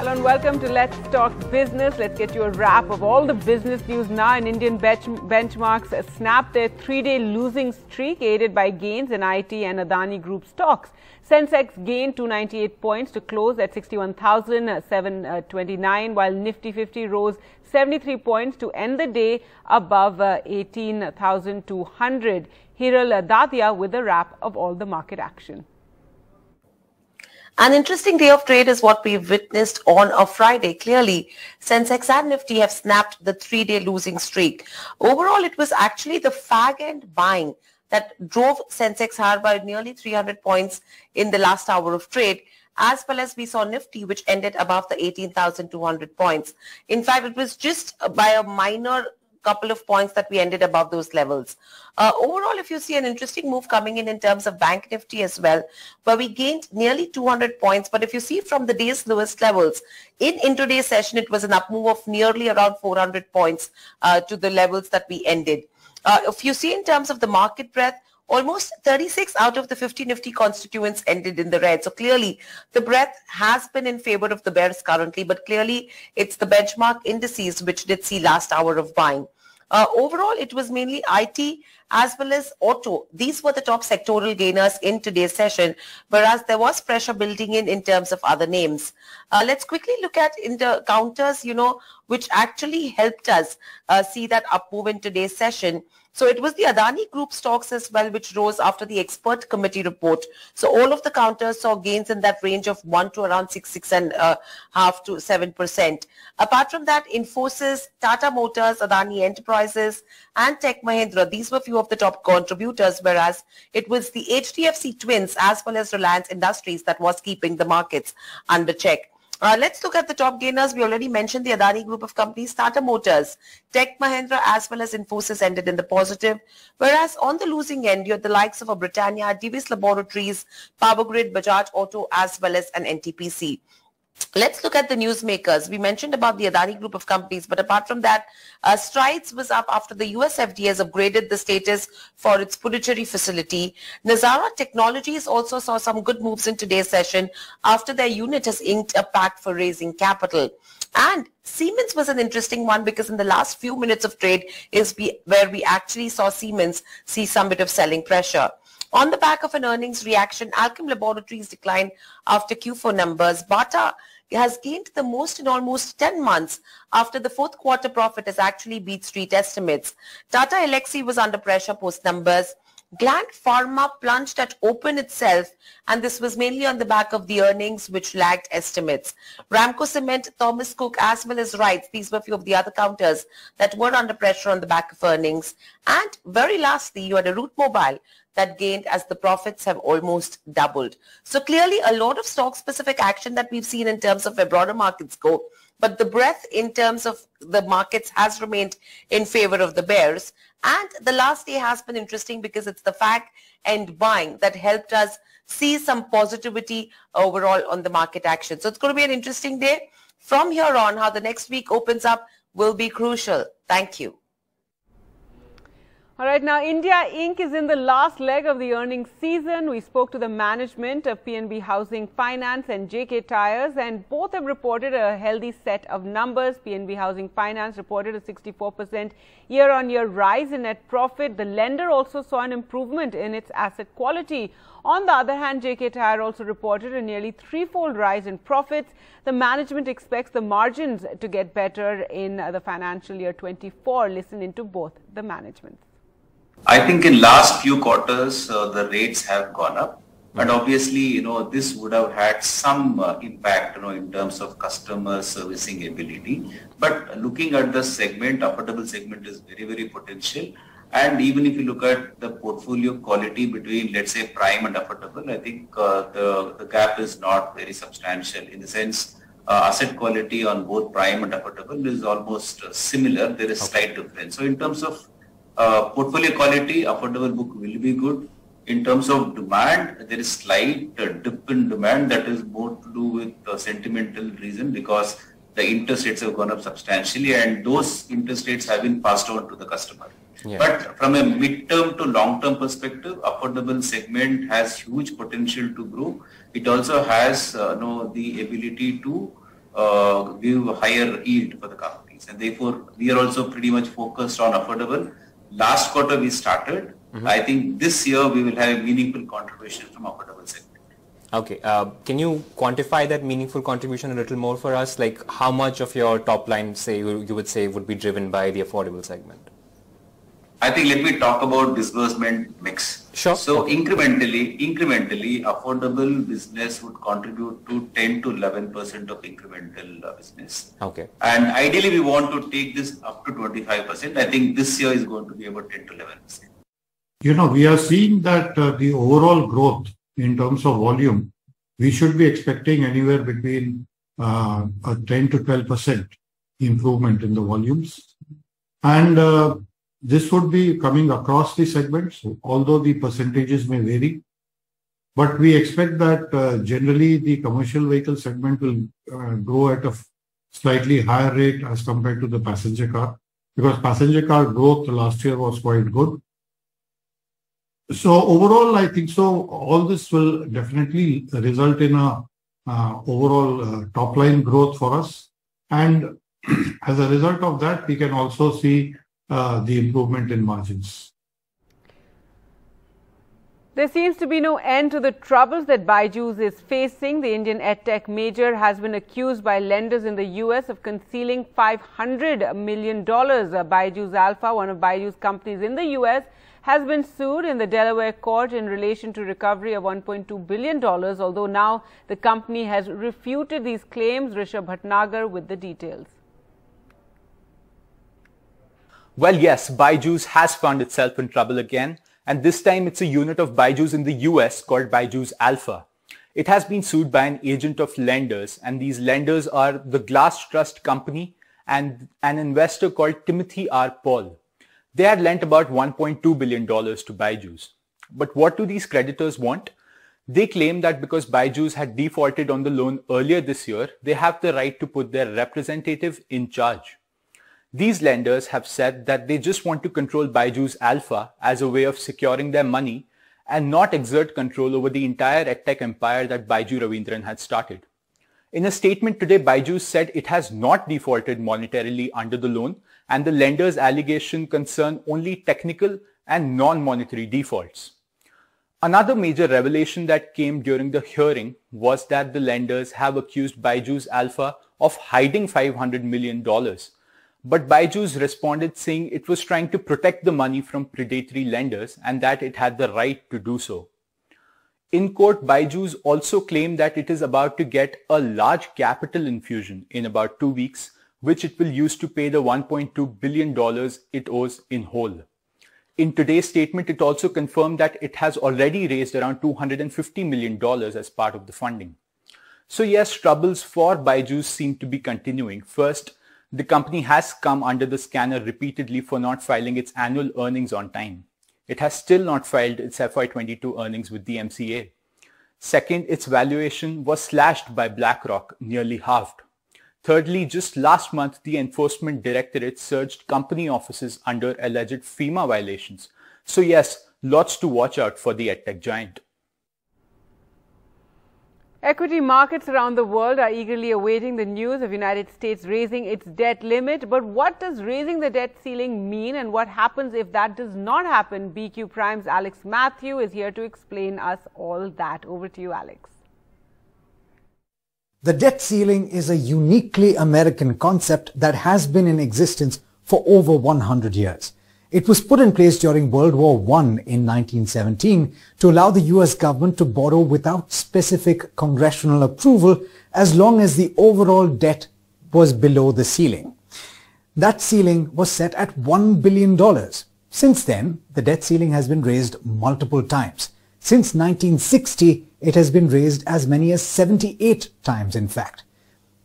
Hello and welcome to Let's Talk Business. Let's get you a wrap of all the business news now. And Indian benchmarks snapped their three-day losing streak, aided by gains in IT and Adani Group stocks. Sensex gained 298 points to close at 61,729, while Nifty 50 rose 73 points to end the day above 18,200. Hiral Dadia with a wrap of all the market action. An interesting day of trade is what we've witnessed on a Friday. Clearly, Sensex and Nifty have snapped the three-day losing streak. Overall, it was actually the fag-end buying that drove Sensex higher by nearly 300 points in the last hour of trade, as well as we saw Nifty, which ended above the 18,200 points. In fact, it was just by a minor couple of points that we ended above those levels. Overall, if you see an interesting move coming in terms of Bank Nifty as well, where we gained nearly 200 points. But if you see from the day's lowest levels, in intraday session, it was an up move of nearly around 400 points to the levels that we ended. If you see in terms of the market breadth, almost 36 out of the 50 Nifty constituents ended in the red. So clearly, the breadth has been in favor of the bears currently, but clearly it's the benchmark indices which did see last hour of buying. Overall, it was mainly IT as well as auto. These were the top sectoral gainers in today's session, whereas there was pressure building in terms of other names. Let's quickly look at the counters, which actually helped us see that up move in today's session. So it was the Adani Group stocks as well, which rose after the expert committee report. So all of the counters saw gains in that range of 1 to around 6.5 to 7%. Apart from that, Infosys, Tata Motors, Adani Enterprises, and Tech Mahindra, these were few of the top contributors, whereas it was the HDFC Twins as well as Reliance Industries that was keeping the markets under check. Let's look at the top gainers. We already mentioned the Adani Group of companies. Tata Motors, Tech Mahindra as well as Infosys ended in the positive. Whereas on the losing end, you had the likes of a Britannia, Divi's Laboratories, Power Grid, Bajaj Auto as well as an NTPC. Let's look at the newsmakers. We mentioned about the Adani Group of companies, but apart from that, Strides was up after the US FDA has upgraded the status for its Puducherry facility. Nazara Technologies also saw some good moves in today's session after their unit has inked a pact for raising capital. And Siemens was an interesting one because in the last few minutes of trade is where we actually saw Siemens see some bit of selling pressure. On the back of an earnings reaction, Alchem Laboratories declined after Q4 numbers. Bata has gained the most in almost 10 months after the fourth quarter profit has actually beat street estimates. Tata Elxsi was under pressure post numbers. Gland Pharma plunged at open itself, and this was mainly on the back of the earnings which lagged estimates. Ramco Cement, Thomas Cook as well as Wrights, these were a few of the other counters that were under pressure on the back of earnings. And very lastly, you had a Route Mobile that gained as the profits have almost doubled. So clearly a lot of stock-specific action that we've seen in terms of where broader markets go, but the breadth in terms of the markets has remained in favor of the bears. And the last day has been interesting because it's the fag and buying that helped us see some positivity overall on the market action. So it's going to be an interesting day. From here on, how the next week opens up will be crucial. Thank you. All right, now India Inc. is in the last leg of the earnings season. We spoke to the management of PNB Housing Finance and JK Tyres, and both have reported a healthy set of numbers. PNB Housing Finance reported a 64% year-on-year rise in net profit. The lender also saw an improvement in its asset quality. On the other hand, JK Tyre also reported a nearly threefold rise in profits. The management expects the margins to get better in the financial year 24. Listen into both the managements. I think in last few quarters, the rates have gone up, and obviously, this would have had some impact, in terms of customer servicing ability. But looking at the segment, affordable segment is very, very potential. And even if you look at the portfolio quality between, let's say, prime and affordable, I think the gap is not very substantial. In the sense, asset quality on both prime and affordable is almost similar. There is slight difference. So in terms of portfolio quality, affordable book will be good. In terms of demand, there is slight dip in demand that is more to do with sentimental reason because the interest rates have gone up substantially and those interest rates have been passed on to the customer. Yeah. But from a mid-term to long-term perspective, affordable segment has huge potential to grow. It also has the ability to give higher yield for the companies. And therefore, we are also pretty much focused on affordable. Last quarter we started. I think this year we will have a meaningful contribution from affordable segment. Okay. Can you quantify that meaningful contribution a little more for us? Like how much of your top line, say, you would say would be driven by the affordable segment? I think let me talk about disbursement mix. Sure. So incrementally, affordable business would contribute to 10 to 11% of incremental business. Okay. And ideally, we want to take this up to 25%. I think this year is going to be about 10 to 11%. You know, we are seeing that the overall growth in terms of volume, we should be expecting anywhere between a 10 to 12% improvement in the volumes. And this would be coming across the segments, although the percentages may vary. But we expect that generally the commercial vehicle segment will grow at a slightly higher rate as compared to the passenger car, because passenger car growth last year was quite good. So overall, I think so all this will definitely result in a overall top line growth for us. And as a result of that, we can also see the improvement in margins. There seems to be no end to the troubles that BYJU'S is facing. The Indian edtech major has been accused by lenders in the US of concealing $500 million. BYJU'S Alpha, one of BYJU'S companies in the US, has been sued in the Delaware court in relation to recovery of $1.2 billion, although now the company has refuted these claims. Rishabh Bhatnagar with the details. Well, yes, BYJU'S has found itself in trouble again, and this time it's a unit of BYJU'S in the US called BYJU'S Alpha. It has been sued by an agent of lenders, and these lenders are the Glass Trust Company and an investor called Timothy R. Paul. They had lent about $1.2 billion to BYJU'S. But what do these creditors want? They claim that because BYJU'S had defaulted on the loan earlier this year, they have the right to put their representative in charge. These lenders have said that they just want to control BYJU'S Alpha as a way of securing their money and not exert control over the entire edtech empire that Baiju Ravindran had started. In a statement today, BYJU'S said it has not defaulted monetarily under the loan, and the lenders' allegation concern only technical and non-monetary defaults. Another major revelation that came during the hearing was that the lenders have accused BYJU'S Alpha of hiding $500 million. But BYJU'S responded saying it was trying to protect the money from predatory lenders and that it had the right to do so. In court, BYJU'S also claimed that it is about to get a large capital infusion in about 2 weeks, which it will use to pay the $1.2 billion it owes in whole. In today's statement, it also confirmed that it has already raised around $250 million as part of the funding. So yes, troubles for BYJU'S seem to be continuing. First, the company has come under the scanner repeatedly for not filing its annual earnings on time. It has still not filed its FY22 earnings with the MCA. Second, its valuation was slashed by BlackRock, nearly halved. Thirdly, just last month, the Enforcement Directorate searched company offices under alleged FEMA violations. So yes, lots to watch out for the edtech giant. Equity markets around the world are eagerly awaiting the news of the United States raising its debt limit. But what does raising the debt ceiling mean, and what happens if that does not happen? BQ Prime's Alex Matthew is here to explain us all that. Over to you, Alex. The debt ceiling is a uniquely American concept that has been in existence for over 100 years. It was put in place during World War I in 1917 to allow the US government to borrow without specific congressional approval as long as the overall debt was below the ceiling. That ceiling was set at $1 billion. Since then, the debt ceiling has been raised multiple times. Since 1960, it has been raised as many as 78 times, in fact.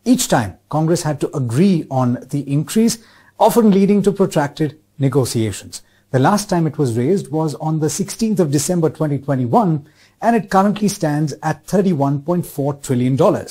Each time, Congress had to agree on the increase, often leading to protracted negotiations. The last time it was raised was on the 16th of December 2021, and it currently stands at $31.4 trillion.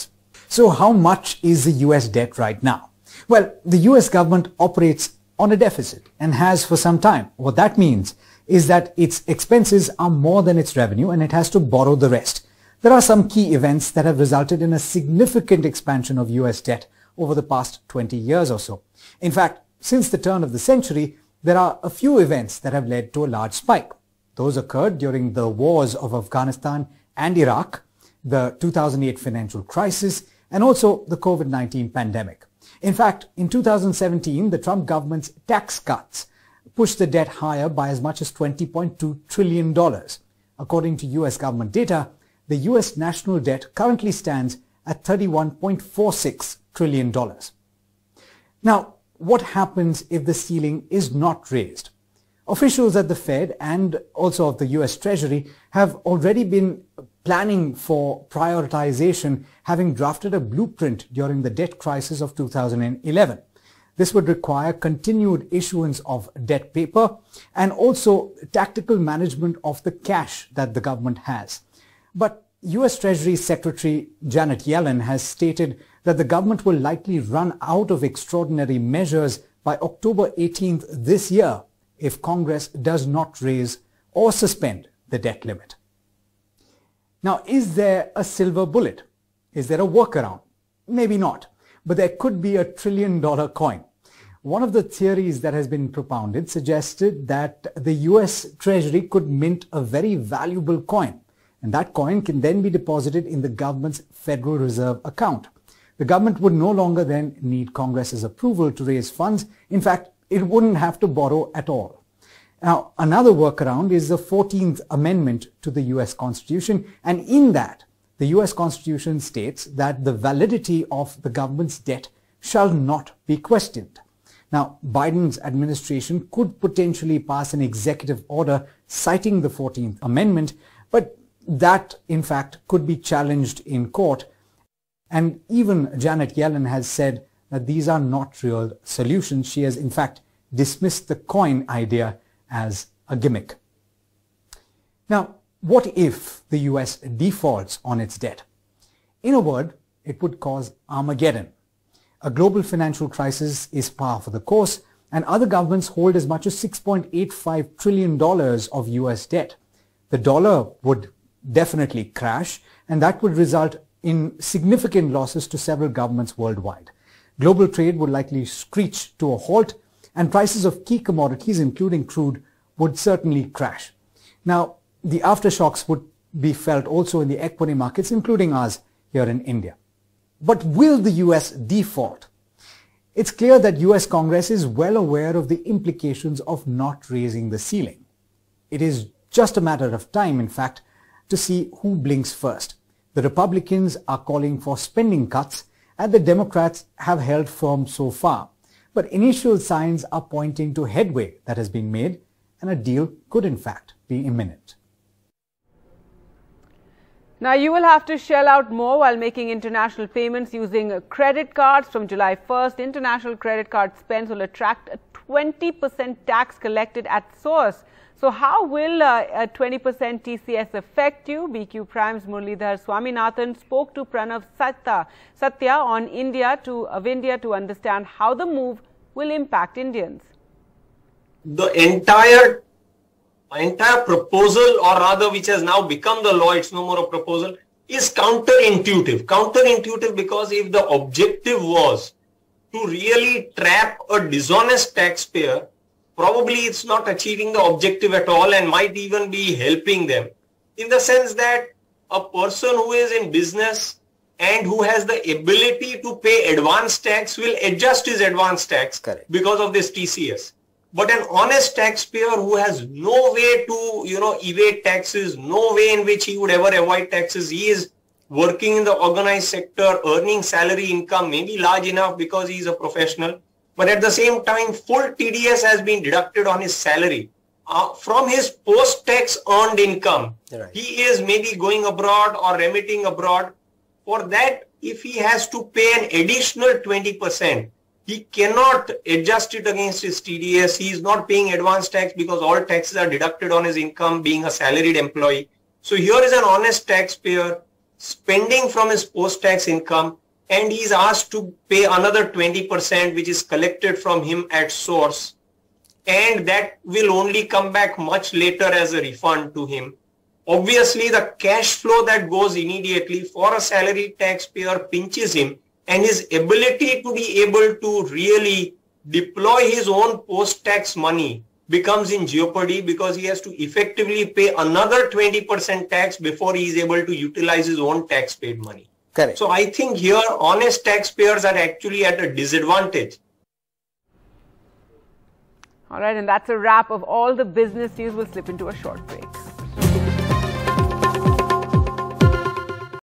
So how much is the US debt right now? Well, the US government operates on a deficit and has for some time. What that means is that its expenses are more than its revenue and it has to borrow the rest. there are some key events that have resulted in a significant expansion of US debt over the past 20 years or so. In fact, since the turn of the century, there are a few events that have led to a large spike. Those occurred during the wars of Afghanistan and Iraq, the 2008 financial crisis, and also the COVID-19 pandemic. In fact, in 2017, the Trump government's tax cuts pushed the debt higher by as much as $20.2 trillion. According to US government data, the US national debt currently stands at $31.46 trillion. Now, what happens if the ceiling is not raised? Officials at the Fed and also of the US Treasury have already been planning for prioritization, having drafted a blueprint during the debt crisis of 2011. This would require continued issuance of debt paper and also tactical management of the cash that the government has. But US Treasury Secretary Janet Yellen has stated that the government will likely run out of extraordinary measures by October 18th this year if Congress does not raise or suspend the debt limit. Now, is there a silver bullet? Is there a workaround? Maybe not, but there could be $1 trillion coin. One of the theories that has been propounded suggested that the US Treasury could mint a very valuable coin, and that coin can then be deposited in the government's Federal Reserve account. The government would no longer then need Congress's approval to raise funds. In fact, it wouldn't have to borrow at all. Now, another workaround is the 14th Amendment to the US Constitution, and in that, the US Constitution states that the validity of the government's debt shall not be questioned. Now, Biden's administration could potentially pass an executive order citing the 14th Amendment, but that, in fact, could be challenged in court. And even Janet Yellen has said that these are not real solutions. She has, in fact, dismissed the coin idea as a gimmick. Now, what if the US defaults on its debt? In a word, it would cause Armageddon. A global financial crisis is par for the course, and other governments hold as much as $6.85 trillion of US debt. The dollar would definitely crash, and that would result in significant losses to several governments worldwide. Global trade would likely screech to a halt, and prices of key commodities, including crude, would certainly crash. Now, the aftershocks would be felt also in the equity markets, including ours here in India. But will the US default? It's clear that US Congress is well aware of the implications of not raising the ceiling. It is just a matter of time, in fact, to see who blinks first. The Republicans are calling for spending cuts, and the Democrats have held firm so far. But initial signs are pointing to headway that has been made, and a deal could in fact be imminent. Now, you will have to shell out more while making international payments using credit cards. From July 1st, international credit card spends will attract a 20% tax collected at source. So how will a 20% TCS affect you? BQ Prime's Muralidhar Swaminathan spoke to Pranav Satya on India to understand how the move will impact Indians. The entire proposal, or rather which has now become the law, it's no more a proposal, is counterintuitive. Counterintuitive because if the objective was to really trap a dishonest taxpayer, probably it's not achieving the objective at all and might even be helping them. In the sense that a person who is in business and who has the ability to pay advance tax will adjust his advance tax because of this TCS. But an honest taxpayer who has no way to, evade taxes, no way in which he would ever avoid taxes, he is working in the organized sector, earning salary income, maybe large enough because he is a professional. But at the same time, full TDS has been deducted on his salary. From his post-tax earned income, he is maybe going abroad or remitting abroad. For that, if he has to pay an additional 20%, he cannot adjust it against his TDS. He is not paying advance tax because all taxes are deducted on his income being a salaried employee. So here is an honest taxpayer spending from his post-tax income, and he is asked to pay another 20% which is collected from him at source, and that will only come back much later as a refund to him. obviously the cash flow that goes immediately for a salary taxpayer pinches him, and his ability to be able to really deploy his own post-tax money becomes in jeopardy, because he has to effectively pay another 20% tax before he is able to utilize his own tax-paid money. Correct. So I think here honest taxpayers are actually at a disadvantage. All right, and that's a wrap of all the business news. We'll slip into a short break.